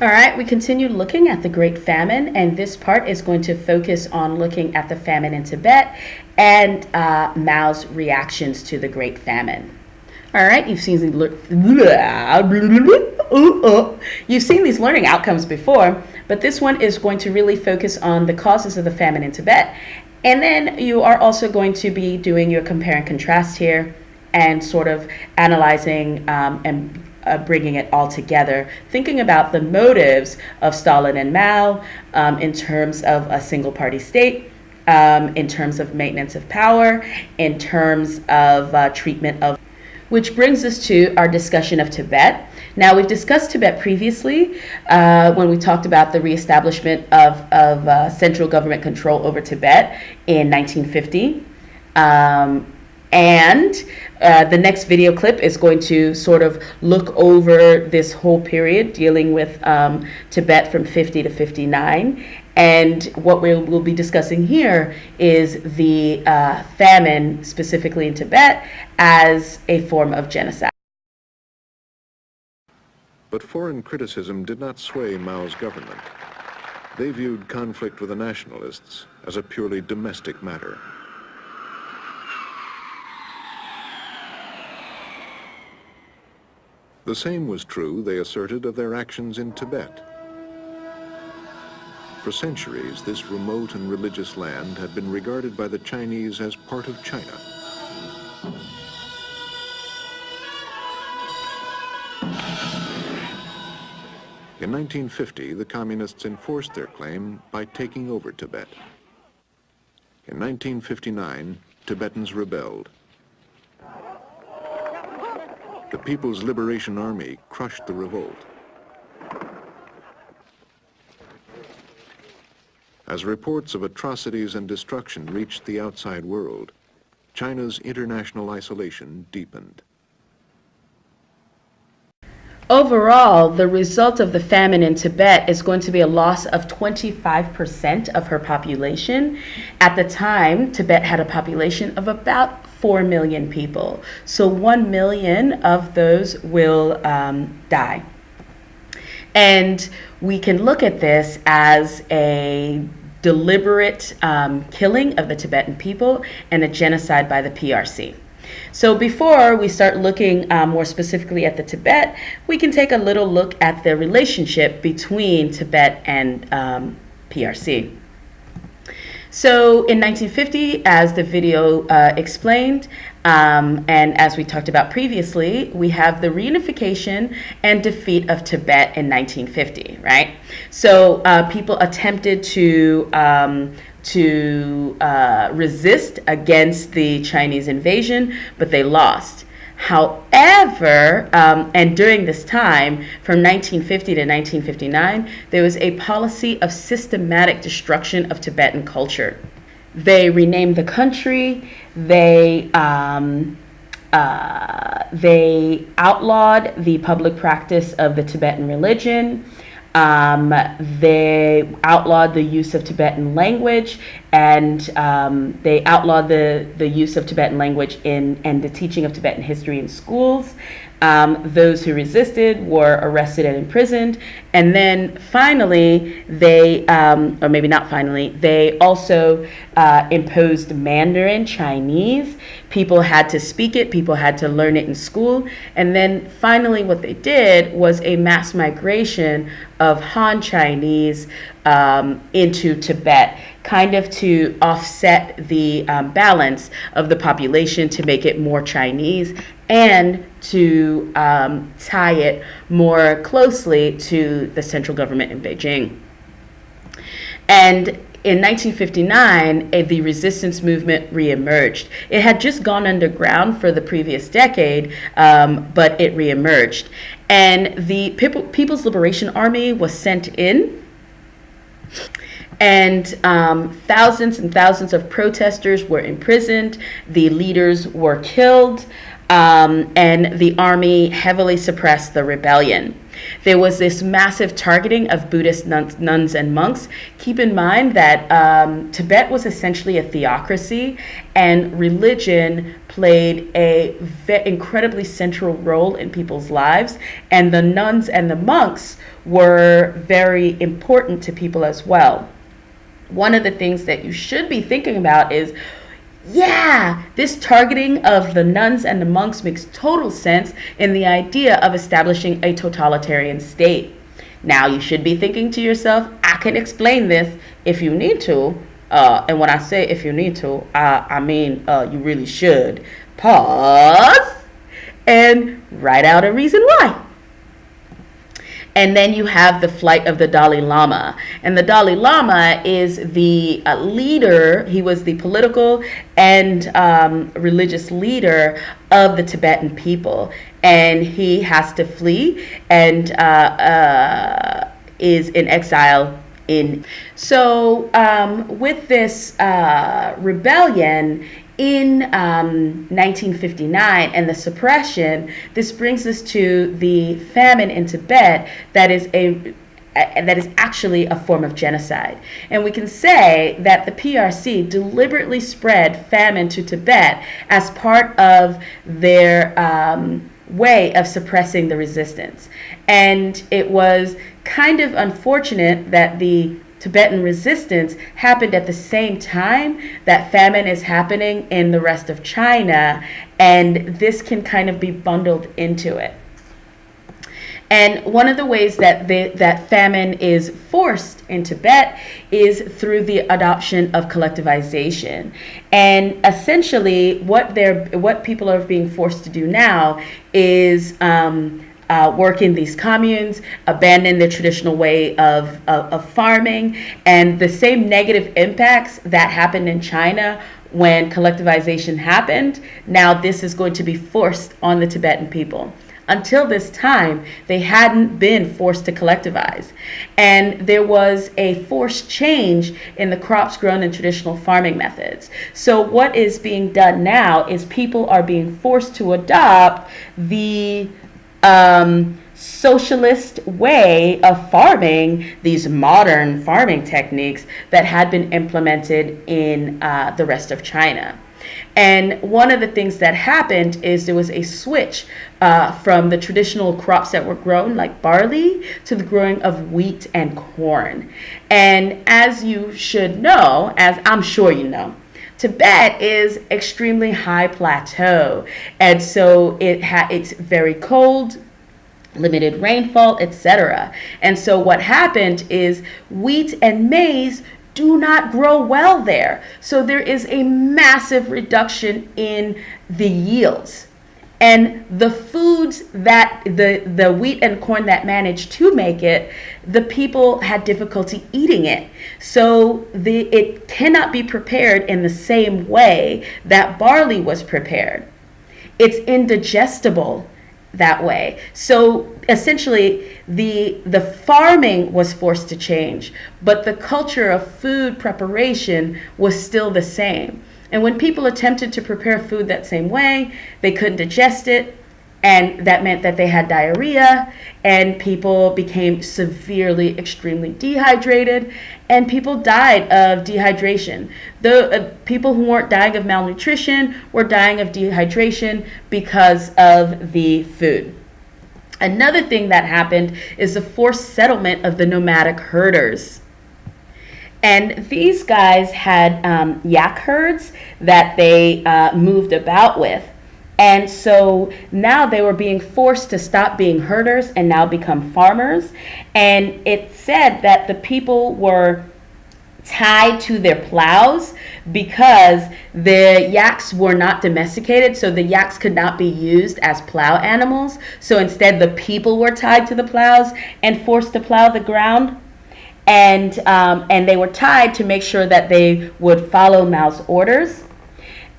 All right, we continue looking at the Great Famine, and this part is going to focus on looking at the famine in Tibet and Mao's reactions to the Great Famine. All right, you've seen these learning outcomes before, but this one is going to really focus on the causes of the famine in Tibet. And then you are also going to be doing your compare and contrast here and sort of analyzing and bringing it all together, thinking about the motives of Stalin and Mao in terms of a single party state, in terms of maintenance of power, in terms of treatment of. Which brings us to our discussion of Tibet. Now, we've discussed Tibet previously when we talked about the reestablishment of central government control over Tibet in 1950. And the next video clip is going to sort of look over this whole period dealing with Tibet from 50 to 59. And what we'll be discussing here is the famine, specifically in Tibet, as a form of genocide. But foreign criticism did not sway Mao's government. They viewed conflict with the nationalists as a purely domestic matter. The same was true, they asserted, of their actions in Tibet. For centuries, this remote and religious land had been regarded by the Chinese as part of China. In 1950, the communists enforced their claim by taking over Tibet. In 1959, Tibetans rebelled. The People's Liberation Army crushed the revolt. As reports of atrocities and destruction reached the outside world, China's international isolation deepened. Overall, the result of the famine in Tibet is going to be a loss of 25% of her population. At the time, Tibet had a population of about 4 million people. So 1 million of those will die. And we can look at this as a deliberate killing of the Tibetan people and a genocide by the PRC. So before we start looking more specifically at the Tibet, we can take a little look at the relationship between Tibet and PRC. So in 1950, as the video explained, and as we talked about previously, we have the reunification and defeat of Tibet in 1950, right? So people attempted to resist against the Chinese invasion, but they lost. However, and during this time, from 1950 to 1959, there was a policy of systematic destruction of Tibetan culture. They renamed the country, they outlawed the public practice of the Tibetan religion. They outlawed the use of Tibetan language, and they outlawed the use of Tibetan language and the teaching of Tibetan history in schools. Those who resisted were arrested and imprisoned. And then finally, they, or maybe not finally, they also imposed Mandarin Chinese. People had to speak it, people had to learn it in school. And then finally, what they did was a mass migration of Han Chinese into Tibet, kind of to offset the balance of the population, to make it more Chinese and to tie it more closely to the central government in Beijing. And in 1959, the resistance movement reemerged. It had just gone underground for the previous decade, but it reemerged. And the People's Liberation Army was sent in, and thousands and thousands of protesters were imprisoned. The leaders were killed, and the army heavily suppressed the rebellion. There was this massive targeting of Buddhist nuns and monks. Keep in mind that Tibet was essentially a theocracy, and religion played a incredibly central role in people's lives. And the nuns and the monks were very important to people as well. One of the things that you should be thinking about is, yeah, this targeting of the nuns and the monks makes total sense in the idea of establishing a totalitarian state. Now, you should be thinking to yourself, I can explain this if you need to. And when I say if you need to, I mean you really should. Pause and write out a reason why. And then you have the flight of the Dalai Lama. And the Dalai Lama is the leader. He was the political and religious leader of the Tibetan people. And he has to flee and is in exile So with this rebellion in 1959 and the suppression, this brings us to the famine in Tibet that is actually a form of genocide. And we can say that the PRC deliberately spread famine to Tibet as part of their way of suppressing the resistance. And it was kind of unfortunate that the Tibetan resistance happened at the same time that famine is happening in the rest of China, and this can kind of be bundled into it. And one of the ways that that famine is forced in Tibet is through the adoption of collectivization. And essentially, what people are being forced to do now is work in these communes, abandon their traditional way of farming, and the same negative impacts that happened in China when collectivization happened, now this is going to be forced on the Tibetan people. Until this time, they hadn't been forced to collectivize. And there was a forced change in the crops grown in traditional farming methods. So what is being done now is people are being forced to adopt the socialist way of farming, these modern farming techniques that had been implemented in the rest of China. And one of the things that happened is there was a switch from the traditional crops that were grown, like barley, to the growing of wheat and corn. And as you should know, as I'm sure you know, Tibet is extremely high plateau, and so it's very cold, limited rainfall, etc. And so what happened is wheat and maize do not grow well there. So there is a massive reduction in the yields. And the foods that the wheat and corn that managed to make it, the people had difficulty eating it. So it cannot be prepared in the same way that barley was prepared. It's indigestible that way. So essentially the farming was forced to change, but the culture of food preparation was still the same. And when people attempted to prepare food that same way, they couldn't digest it, and that meant that they had diarrhea, and people became severely, extremely dehydrated, and people died of dehydration. The people who weren't dying of malnutrition were dying of dehydration because of the food. Another thing that happened is the forced settlement of the nomadic herders. And these guys had yak herds that they moved about with. And so now they were being forced to stop being herders and now become farmers. And it said that the people were tied to their plows because the yaks were not domesticated, so the yaks could not be used as plow animals. So instead the people were tied to the plows and forced to plow the ground. And they were tied to make sure that they would follow Mao's orders.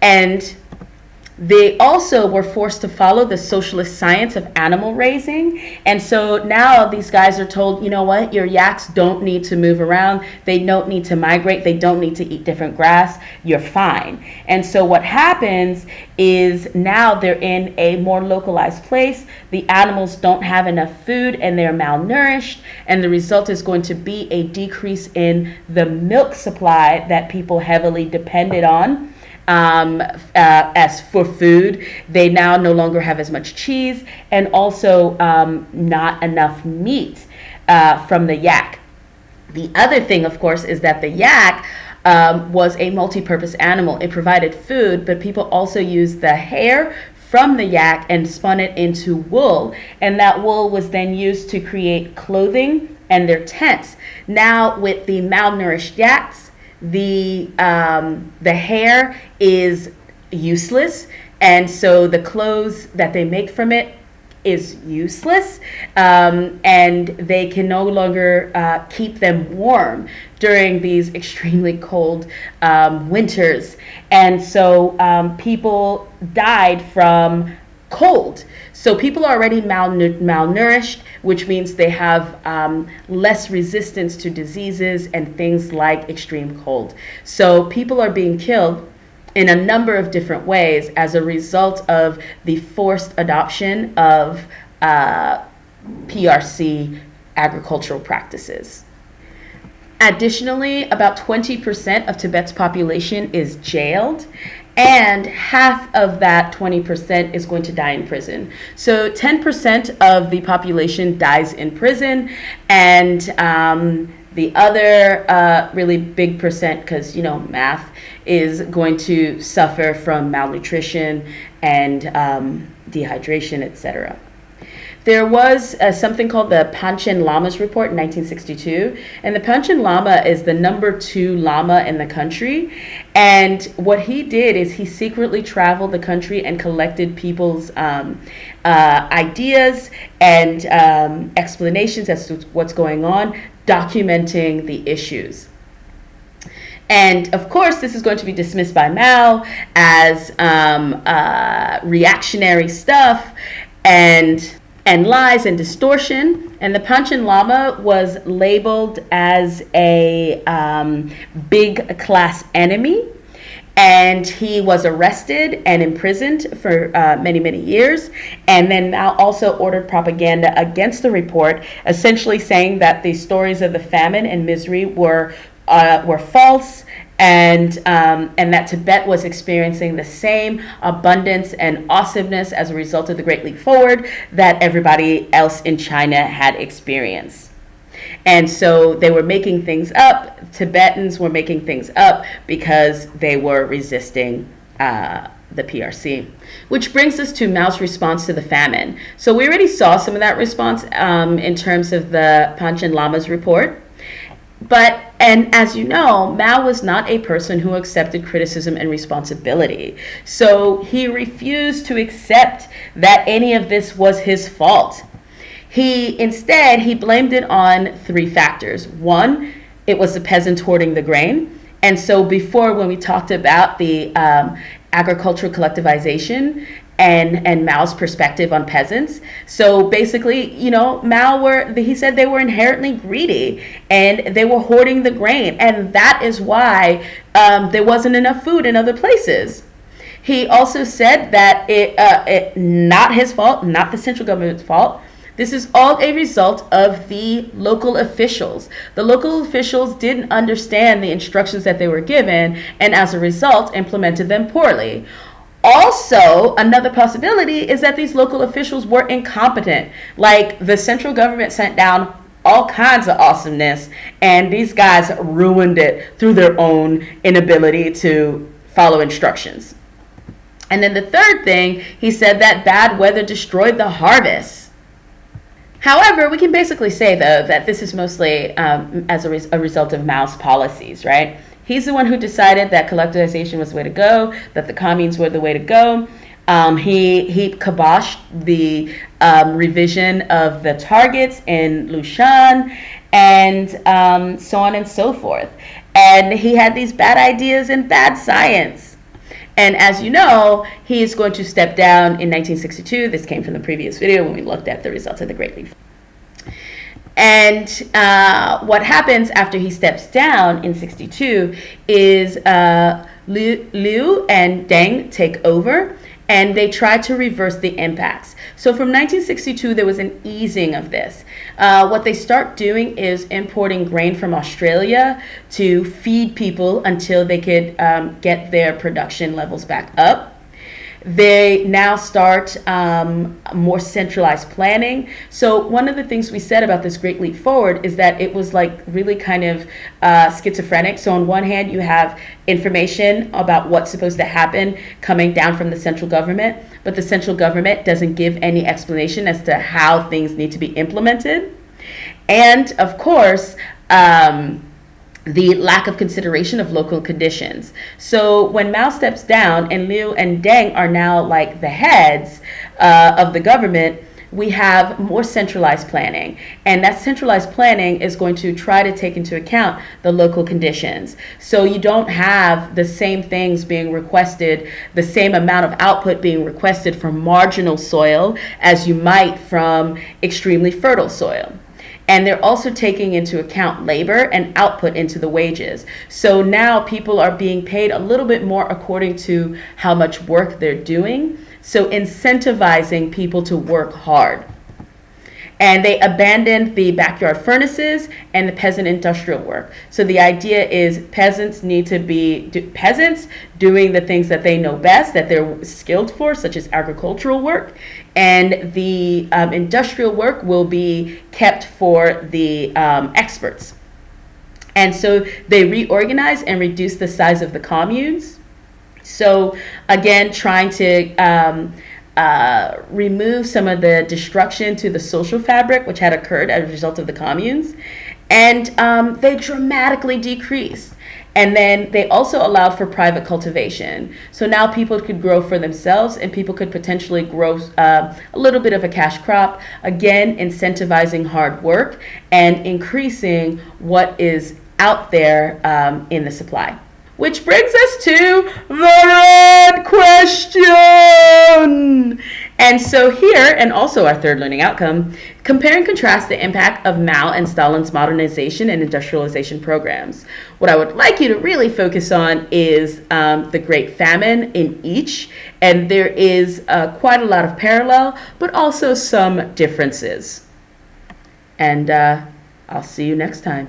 And they also were forced to follow the socialist science of animal raising. And so now these guys are told, you know what, your yaks don't need to move around. They don't need to migrate. They don't need to eat different grass. You're fine. And so what happens is now they're in a more localized place. The animals don't have enough food and they're malnourished. And the result is going to be a decrease in the milk supply that people heavily depended on. As for food, they now no longer have as much cheese and also not enough meat. from the yak. The other thing, of course, is that the yak was a multi-purpose animal. It provided food, but people also used the hair from the yak and spun it into wool, and that wool was then used to create clothing and their tents. Now, with the malnourished yaks, the hair is useless, and so the clothes that they make from it is useless, and they can no longer keep them warm during these extremely cold winters. And so people died from cold. So people are already malnourished, which means they have less resistance to diseases and things like extreme cold. So people are being killed in a number of different ways as a result of the forced adoption of PRC agricultural practices. Additionally, about 20% of Tibet's population is jailed, and half of that 20% is going to die in prison. So 10% of the population dies in prison, and the other really big percent, because math, is going to suffer from malnutrition and dehydration, etc. There was something called the Panchen Lama's report in 1962, and the Panchen Lama is the number 2 lama in the country, and what he did is he secretly traveled the country and collected people's ideas and explanations as to what's going on, documenting the issues. And of course, this is going to be dismissed by Mao as reactionary stuff and lies and distortion. And the Panchen Lama was labeled as a big class enemy. And he was arrested and imprisoned for many, many years. And then Mao also ordered propaganda against the report, essentially saying that the stories of the famine and misery were false, and that Tibet was experiencing the same abundance and awesomeness as a result of the Great Leap Forward that everybody else in China had experienced. And so they were making things up. Tibetans were making things up because they were resisting the PRC. Which brings us to Mao's response to the famine. So we already saw some of that response in terms of the Panchen Lama's report. And as you know, Mao was not a person who accepted criticism and responsibility. So he refused to accept that any of this was his fault. Instead, he blamed it on 3 factors. 1, it was the peasants hoarding the grain. And so before, when we talked about the agricultural collectivization and Mao's perspective on peasants. So basically, he said they were inherently greedy and they were hoarding the grain. And that is why there wasn't enough food in other places. He also said that it not his fault, not the central government's fault. This is all a result of the local officials. The local officials didn't understand the instructions that they were given, and as a result, implemented them poorly. Also, another possibility is that these local officials were incompetent. Like, the central government sent down all kinds of awesomeness, and these guys ruined it through their own inability to follow instructions. And then the third thing, he said that bad weather destroyed the harvest. However, we can basically say, though, that this is mostly as a result of Mao's policies, right? He's the one who decided that collectivization was the way to go, that the communes were the way to go. He kiboshed the revision of the targets in Lushan, and so on and so forth. And he had these bad ideas and bad science. And as you know, he is going to step down in 1962. This came from the previous video when we looked at the results of the Great Leap. And what happens after he steps down in 62 is Liu and Deng take over, and they try to reverse the impacts. So from 1962, there was an easing of this. What they start doing is importing grain from Australia to feed people until they could get their production levels back up. They now start more centralized planning. So one of the things we said about this Great Leap Forward is that it was like really kind of schizophrenic. So on one hand, you have information about what's supposed to happen coming down from the central government, but the central government doesn't give any explanation as to how things need to be implemented. And of course, the lack of consideration of local conditions. So when Mao steps down and Liu and Deng are now like the heads of the government, we have more centralized planning. And that centralized planning is going to try to take into account the local conditions. So you don't have the same things being requested, the same amount of output being requested from marginal soil as you might from extremely fertile soil. And they're also taking into account labor and output into the wages. So now people are being paid a little bit more according to how much work they're doing. So incentivizing people to work hard. And they abandoned the backyard furnaces and the peasant industrial work. So the idea is peasants need to be peasants doing the things that they know best, that they're skilled for, such as agricultural work. And the industrial work will be kept for the experts. And so they reorganize and reduce the size of the communes. So again, trying to remove some of the destruction to the social fabric which had occurred as a result of the communes. And they dramatically decreased. And then they also allowed for private cultivation. So now people could grow for themselves and people could potentially grow a little bit of a cash crop, again, incentivizing hard work and increasing what is out there in the supply. Which brings us to the red question. And so here, and also our third learning outcome, compare and contrast the impact of Mao and Stalin's modernization and industrialization programs. What I would like you to really focus on is the Great Famine in each. And there is quite a lot of parallel, but also some differences. And I'll see you next time.